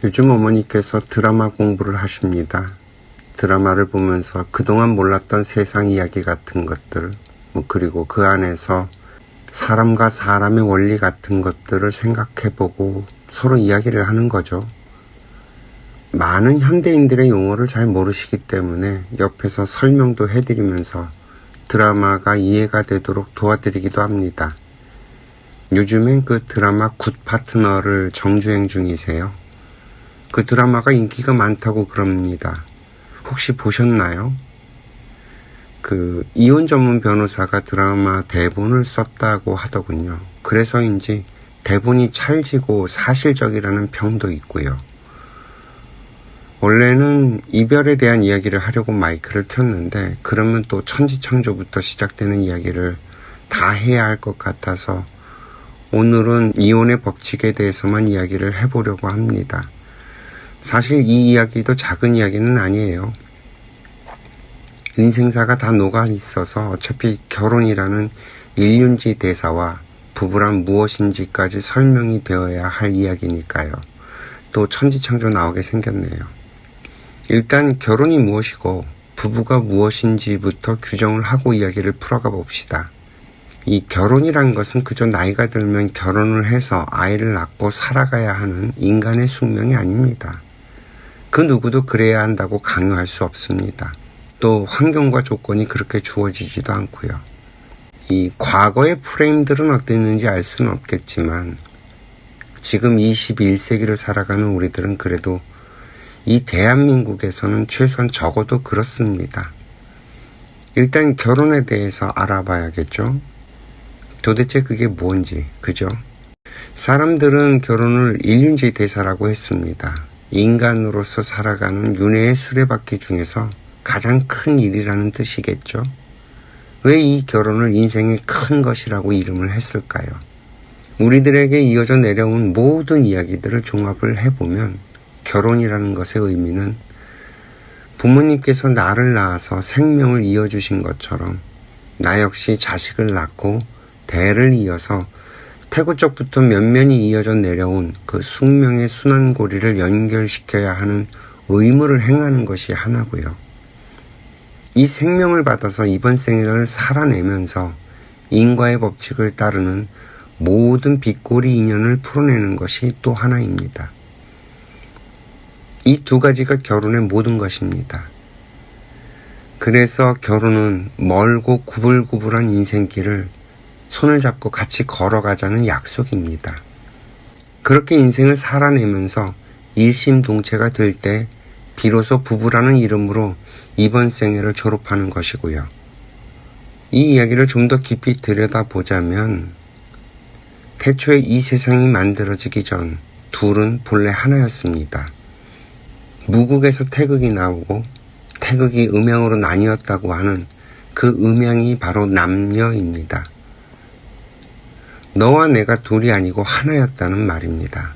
요즘 어머니께서 드라마 공부를 하십니다. 드라마를 보면서 그동안 몰랐던 세상 이야기 같은 것들, 그리고 그 안에서 사람과 사람의 원리 같은 것들을 생각해보고 서로 이야기를 하는 거죠. 많은 현대인들의 용어를 잘 모르시기 때문에 옆에서 설명도 해드리면서 드라마가 이해가 되도록 도와드리기도 합니다. 요즘엔 그 드라마 굿 파트너를 정주행 중이세요. 그 드라마가 인기가 많다고 그럽니다. 혹시 보셨나요? 그 이혼 전문 변호사가 드라마 대본을 썼다고 하더군요. 그래서인지 대본이 찰지고 사실적이라는 평도 있고요. 원래는 이별에 대한 이야기를 하려고 마이크를 켰는데 그러면 또 천지창조부터 시작되는 이야기를 다 해야 할 것 같아서 오늘은 이혼의 법칙에 대해서만 이야기를 해보려고 합니다. 사실 이 이야기도 작은 이야기는 아니에요. 인생사가 다 녹아 있어서 어차피 결혼이라는 일륜지 대사와 부부란 무엇인지까지 설명이 되어야 할 이야기니까요. 또 천지창조 나오게 생겼네요. 일단 결혼이 무엇이고 부부가 무엇인지부터 규정을 하고 이야기를 풀어가 봅시다. 이 결혼이란 것은 그저 나이가 들면 결혼을 해서 아이를 낳고 살아가야 하는 인간의 숙명이 아닙니다. 그 누구도 그래야 한다고 강요할 수 없습니다. 또 환경과 조건이 그렇게 주어지지도 않고요. 이 과거의 프레임들은 어땠는지 알 수는 없겠지만 지금 21세기를 살아가는 우리들은 그래도 이 대한민국에서는 최소한 적어도 그렇습니다. 일단 결혼에 대해서 알아봐야겠죠. 도대체 그게 뭔지, 그죠? 사람들은 결혼을 일륜지 대사라고 했습니다. 인간으로서 살아가는 윤회의 수레바퀴 중에서 가장 큰 일이라는 뜻이겠죠. 왜 이 결혼을 인생의 큰 것이라고 이름을 했을까요? 우리들에게 이어져 내려온 모든 이야기들을 종합을 해보면 결혼이라는 것의 의미는 부모님께서 나를 낳아서 생명을 이어주신 것처럼 나 역시 자식을 낳고 대를 이어서 태고적부터 면면이 이어져 내려온 그 숙명의 순환고리를 연결시켜야 하는 의무를 행하는 것이 하나고요. 이 생명을 받아서 이번 생을 살아내면서 인과의 법칙을 따르는 모든 빗고리 인연을 풀어내는 것이 또 하나입니다. 이 두 가지가 결혼의 모든 것입니다. 그래서 결혼은 멀고 구불구불한 인생길을 손을 잡고 같이 걸어가자는 약속입니다. 그렇게 인생을 살아내면서 일심동체가 될 때 비로소 부부라는 이름으로 이번 생애를 졸업하는 것이고요. 이 이야기를 좀 더 깊이 들여다보자면 태초에 이 세상이 만들어지기 전 둘은 본래 하나였습니다. 무국에서 태극이 나오고 태극이 음양으로 나뉘었다고 하는 그 음양이 바로 남녀입니다. 너와 내가 둘이 아니고 하나였다는 말입니다.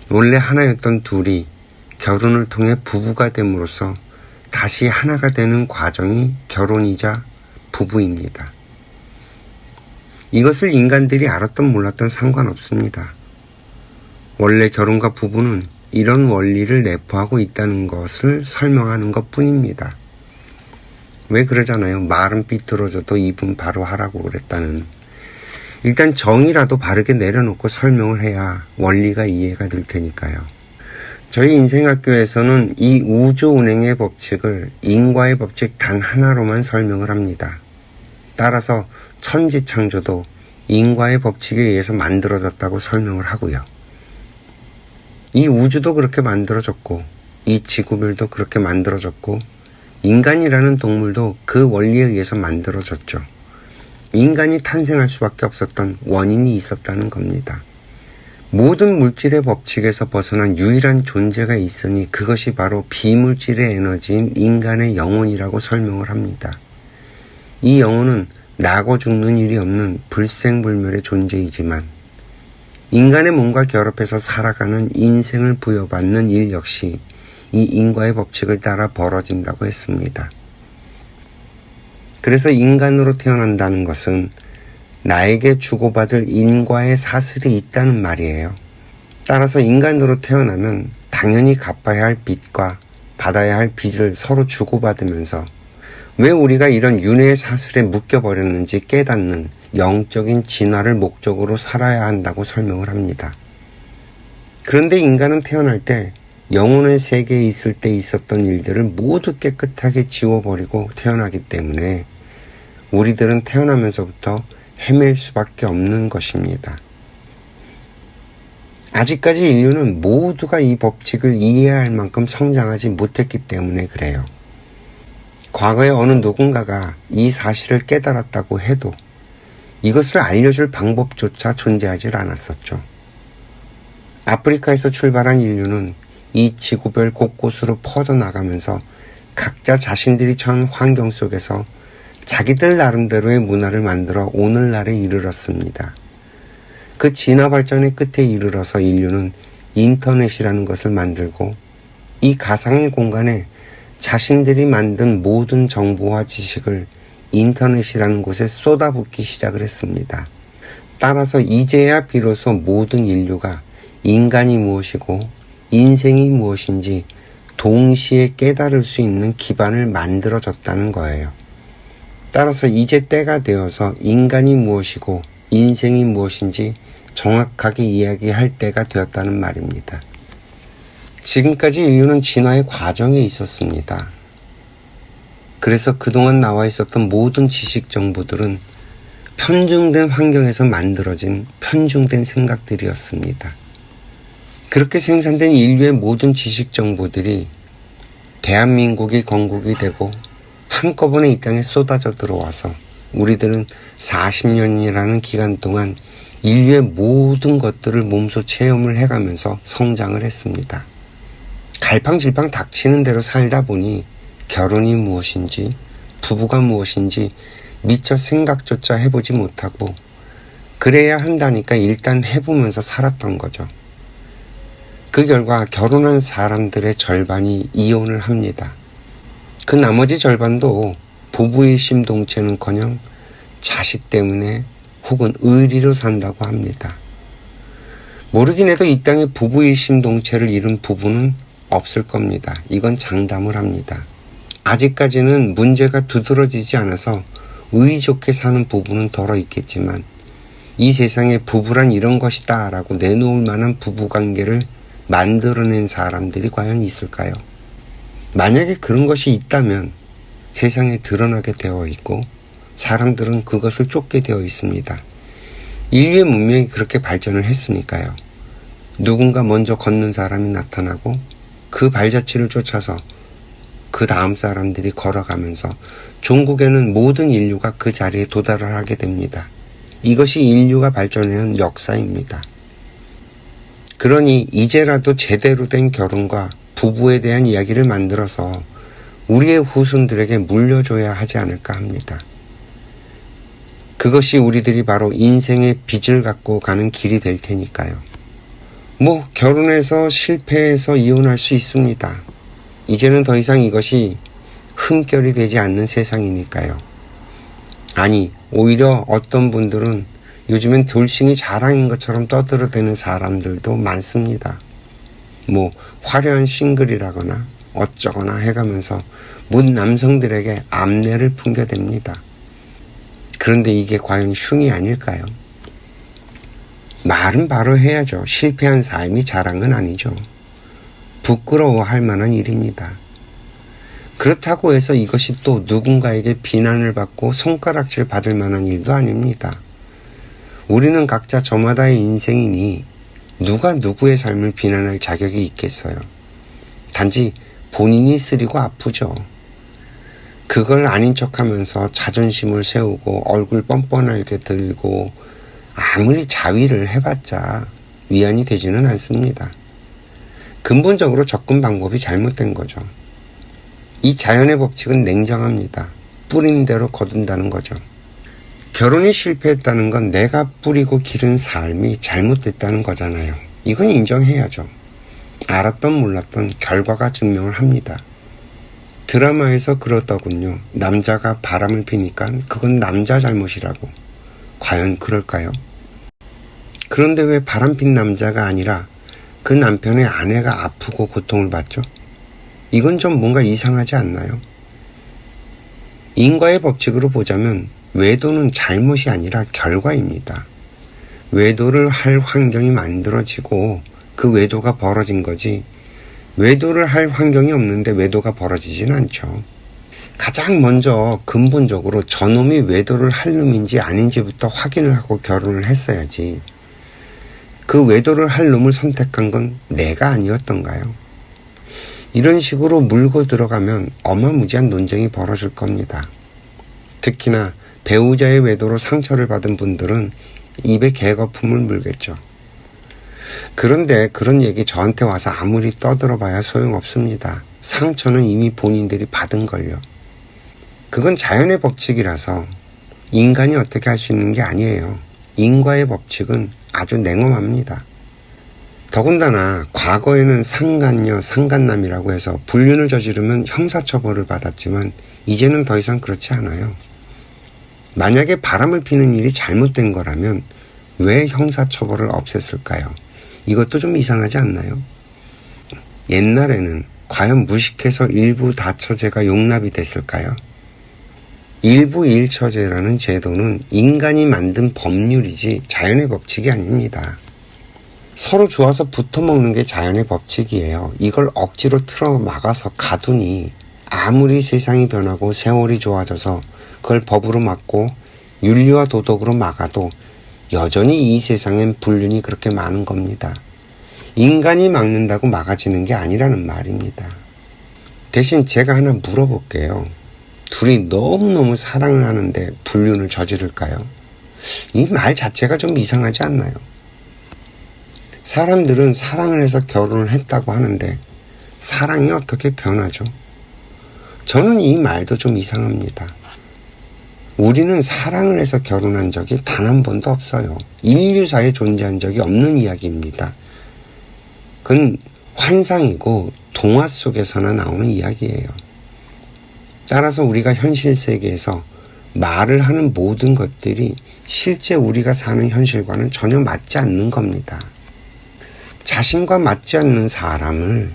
원래 하나였던 둘이 결혼을 통해 부부가 됨으로써 다시 하나가 되는 과정이 결혼이자 부부입니다. 이것을 인간들이 알았던 몰랐던 상관없습니다. 원래 결혼과 부부는 이런 원리를 내포하고 있다는 것을 설명하는 것 뿐입니다. 왜 그러잖아요. 말은 삐뚤어져도 입은 바로 하라고 그랬다는. 일단 정의라도 바르게 내려놓고 설명을 해야 원리가 이해가 될 테니까요. 저희 인생학교에서는 이 우주 운행의 법칙을 인과의 법칙 단 하나로만 설명을 합니다. 따라서 천지창조도 인과의 법칙에 의해서 만들어졌다고 설명을 하고요. 이 우주도 그렇게 만들어졌고 이 지구별도 그렇게 만들어졌고 인간이라는 동물도 그 원리에 의해서 만들어졌죠. 인간이 탄생할 수밖에 없었던 원인이 있었다는 겁니다. 모든 물질의 법칙에서 벗어난 유일한 존재가 있으니 그것이 바로 비물질의 에너지인 인간의 영혼이라고 설명을 합니다. 이 영혼은 나고 죽는 일이 없는 불생불멸의 존재이지만 인간의 몸과 결합해서 살아가는 인생을 부여받는 일 역시 이 인과의 법칙을 따라 벌어진다고 했습니다. 그래서 인간으로 태어난다는 것은 나에게 주고받을 인과의 사슬이 있다는 말이에요. 따라서 인간으로 태어나면 당연히 갚아야 할 빚과 받아야 할 빚을 서로 주고받으면서 왜 우리가 이런 윤회의 사슬에 묶여버렸는지 깨닫는 영적인 진화를 목적으로 살아야 한다고 설명을 합니다. 그런데 인간은 태어날 때 영혼의 세계에 있을 때 있었던 일들을 모두 깨끗하게 지워버리고 태어나기 때문에 우리들은 태어나면서부터 헤맬 수밖에 없는 것입니다. 아직까지 인류는 모두가 이 법칙을 이해할 만큼 성장하지 못했기 때문에 그래요. 과거에 어느 누군가가 이 사실을 깨달았다고 해도 이것을 알려줄 방법조차 존재하지 않았었죠. 아프리카에서 출발한 인류는 이 지구별 곳곳으로 퍼져나가면서 각자 자신들이 처한 환경 속에서 자기들 나름대로의 문화를 만들어 오늘날에 이르렀습니다. 그 진화 발전의 끝에 이르러서 인류는 인터넷이라는 것을 만들고 이 가상의 공간에 자신들이 만든 모든 정보와 지식을 인터넷이라는 곳에 쏟아붓기 시작을 했습니다. 따라서 이제야 비로소 모든 인류가 인간이 무엇이고 인생이 무엇인지 동시에 깨달을 수 있는 기반을 만들어졌다는 거예요. 따라서 이제 때가 되어서 인간이 무엇이고 인생이 무엇인지 정확하게 이야기할 때가 되었다는 말입니다. 지금까지 인류는 진화의 과정에 있었습니다. 그래서 그동안 나와 있었던 모든 지식 정보들은 편중된 환경에서 만들어진 편중된 생각들이었습니다. 그렇게 생산된 인류의 모든 지식 정보들이 대한민국이 건국이 되고 한꺼번에 이 땅에 쏟아져 들어와서 우리들은 40년이라는 기간 동안 인류의 모든 것들을 몸소 체험을 해가면서 성장을 했습니다. 갈팡질팡 닥치는 대로 살다 보니 결혼이 무엇인지 부부가 무엇인지 미처 생각조차 해보지 못하고 그래야 한다니까 일단 해보면서 살았던 거죠. 그 결과 결혼한 사람들의 절반이 이혼을 합니다. 그 나머지 절반도 부부의 심동체는커녕 자식 때문에 혹은 의리로 산다고 합니다. 모르긴 해도 이 땅에 부부의 심동체를 잃은 부부는 없을 겁니다. 이건 장담을 합니다. 아직까지는 문제가 두드러지지 않아서 의 좋게 사는 부부는 덜어 있겠지만 이 세상에 부부란 이런 것이다 라고 내놓을 만한 부부관계를 만들어낸 사람들이 과연 있을까요? 만약에 그런 것이 있다면 세상에 드러나게 되어 있고 사람들은 그것을 쫓게 되어 있습니다. 인류의 문명이 그렇게 발전을 했으니까요. 누군가 먼저 걷는 사람이 나타나고 그 발자취를 쫓아서 그 다음 사람들이 걸어가면서 종국에는 모든 인류가 그 자리에 도달을 하게 됩니다. 이것이 인류가 발전해온 역사입니다. 그러니 이제라도 제대로 된 결혼과 부부에 대한 이야기를 만들어서 우리의 후손들에게 물려줘야 하지 않을까 합니다. 그것이 우리들이 바로 인생의 빚을 갖고 가는 길이 될 테니까요. 결혼해서 실패해서 이혼할 수 있습니다. 이제는 더 이상 이것이 흠결이 되지 않는 세상이니까요. 아니, 오히려 어떤 분들은 요즘엔 돌싱이 자랑인 것처럼 떠들어대는 사람들도 많습니다. 화려한 싱글이라거나 어쩌거나 해가면서 문 남성들에게 암내를 풍겨댑니다. 그런데 이게 과연 흉이 아닐까요? 말은 바로 해야죠. 실패한 삶이 자랑은 아니죠. 부끄러워할 만한 일입니다. 그렇다고 해서 이것이 또 누군가에게 비난을 받고 손가락질 받을 만한 일도 아닙니다. 우리는 각자 저마다의 인생이니 누가 누구의 삶을 비난할 자격이 있겠어요. 단지 본인이 쓰리고 아프죠. 그걸 아닌 척하면서 자존심을 세우고 얼굴 뻔뻔하게 들고 아무리 자위를 해봤자 위안이 되지는 않습니다. 근본적으로 접근 방법이 잘못된 거죠. 이 자연의 법칙은 냉정합니다. 뿌린 대로 거둔다는 거죠. 결혼이 실패했다는 건 내가 뿌리고 기른 삶이 잘못됐다는 거잖아요. 이건 인정해야죠. 알았던 몰랐던 결과가 증명을 합니다. 드라마에서 그러더군요. 남자가 바람을 피니까 그건 남자 잘못이라고. 과연 그럴까요? 그런데 왜 바람핀 남자가 아니라 그 남편의 아내가 아프고 고통을 받죠? 이건 좀 뭔가 이상하지 않나요? 인과의 법칙으로 보자면 외도는 잘못이 아니라 결과입니다. 외도를 할 환경이 만들어지고 그 외도가 벌어진 거지, 외도를 할 환경이 없는데 외도가 벌어지진 않죠. 가장 먼저 근본적으로 저놈이 외도를 할 놈인지 아닌지부터 확인을 하고 결혼을 했어야지. 그 외도를 할 놈을 선택한 건 내가 아니었던가요? 이런 식으로 물고 들어가면 어마무지한 논쟁이 벌어질 겁니다. 특히나 배우자의 외도로 상처를 받은 분들은 입에 개거품을 물겠죠. 그런데 그런 얘기 저한테 와서 아무리 떠들어봐야 소용없습니다. 상처는 이미 본인들이 받은 걸요. 그건 자연의 법칙이라서 인간이 어떻게 할 수 있는 게 아니에요. 인과의 법칙은 아주 냉엄합니다. 더군다나 과거에는 상간녀, 상간남이라고 해서 불륜을 저지르면 형사처벌을 받았지만 이제는 더 이상 그렇지 않아요. 만약에 바람을 피는 일이 잘못된 거라면 왜 형사처벌을 없앴을까요? 이것도 좀 이상하지 않나요? 옛날에는 과연 무식해서 일부 다처제가 용납이 됐을까요? 일부 일처제라는 제도는 인간이 만든 법률이지 자연의 법칙이 아닙니다. 서로 좋아서 붙어먹는 게 자연의 법칙이에요. 이걸 억지로 틀어 막아서 가두니 아무리 세상이 변하고 세월이 좋아져서 그걸 법으로 막고 윤리와 도덕으로 막아도 여전히 이 세상엔 불륜이 그렇게 많은 겁니다. 인간이 막는다고 막아지는 게 아니라는 말입니다. 대신 제가 하나 물어볼게요. 둘이 너무너무 사랑을 하는데 불륜을 저지를까요? 이 말 자체가 좀 이상하지 않나요? 사람들은 사랑을 해서 결혼을 했다고 하는데 사랑이 어떻게 변하죠? 저는 이 말도 좀 이상합니다. 우리는 사랑을 해서 결혼한 적이 단 한 번도 없어요. 인류사에 존재한 적이 없는 이야기입니다. 그건 환상이고 동화 속에서나 나오는 이야기예요. 따라서 우리가 현실 세계에서 말을 하는 모든 것들이 실제 우리가 사는 현실과는 전혀 맞지 않는 겁니다. 자신과 맞지 않는 사람을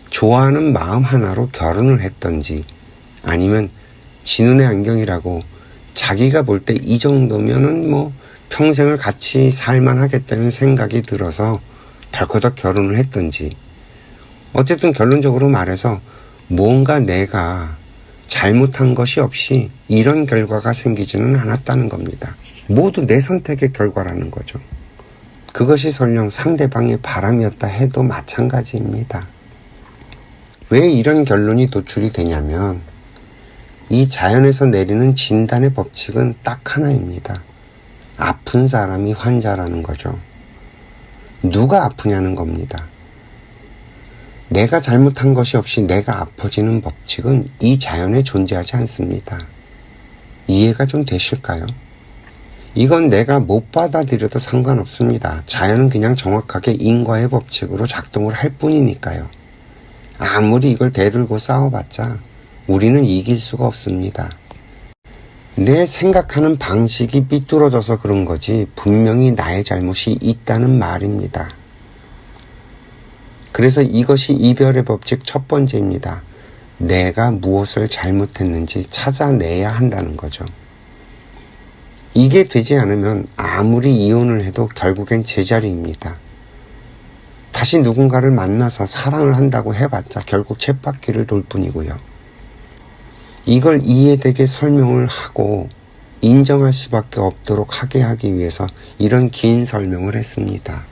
좋아하는 마음 하나로 결혼을 했던지 아니면 지 눈의 안경이라고 자기가 볼 때 이 정도면은 뭐 평생을 같이 살만 하겠다는 생각이 들어서 덜커덕 결혼을 했던지, 어쨌든 결론적으로 말해서 뭔가 내가 잘못한 것이 없이 이런 결과가 생기지는 않았다는 겁니다. 모두 내 선택의 결과라는 거죠. 그것이 설령 상대방의 바람이었다 해도 마찬가지입니다. 왜 이런 결론이 도출이 되냐면 이 자연에서 내리는 진단의 법칙은 딱 하나입니다. 아픈 사람이 환자라는 거죠. 누가 아프냐는 겁니다. 내가 잘못한 것이 없이 내가 아파지는 법칙은 이 자연에 존재하지 않습니다. 이해가 좀 되실까요? 이건 내가 못 받아들여도 상관없습니다. 자연은 그냥 정확하게 인과의 법칙으로 작동을 할 뿐이니까요. 아무리 이걸 대들고 싸워봤자 우리는 이길 수가 없습니다. 내 생각하는 방식이 삐뚤어져서 그런 거지 분명히 나의 잘못이 있다는 말입니다. 그래서 이것이 이별의 법칙 첫 번째입니다. 내가 무엇을 잘못했는지 찾아내야 한다는 거죠. 이게 되지 않으면 아무리 이혼을 해도 결국엔 제자리입니다. 다시 누군가를 만나서 사랑을 한다고 해봤자 결국 쳇바퀴를 돌 뿐이고요. 이걸 이해되게 설명을 하고 인정할 수밖에 없도록 하게 하기 위해서 이런 긴 설명을 했습니다.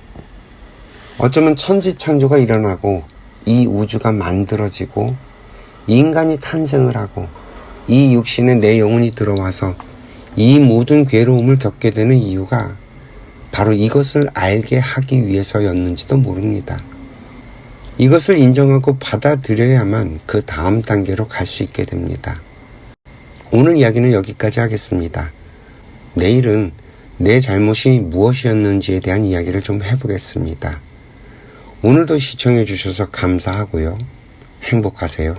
어쩌면 천지창조가 일어나고 이 우주가 만들어지고 인간이 탄생을 하고 이 육신에 내 영혼이 들어와서 이 모든 괴로움을 겪게 되는 이유가 바로 이것을 알게 하기 위해서였는지도 모릅니다. 이것을 인정하고 받아들여야만 그 다음 단계로 갈 수 있게 됩니다. 오늘 이야기는 여기까지 하겠습니다. 내일은 내 잘못이 무엇이었는지에 대한 이야기를 좀 해보겠습니다. 오늘도 시청해 주셔서 감사하고요. 행복하세요.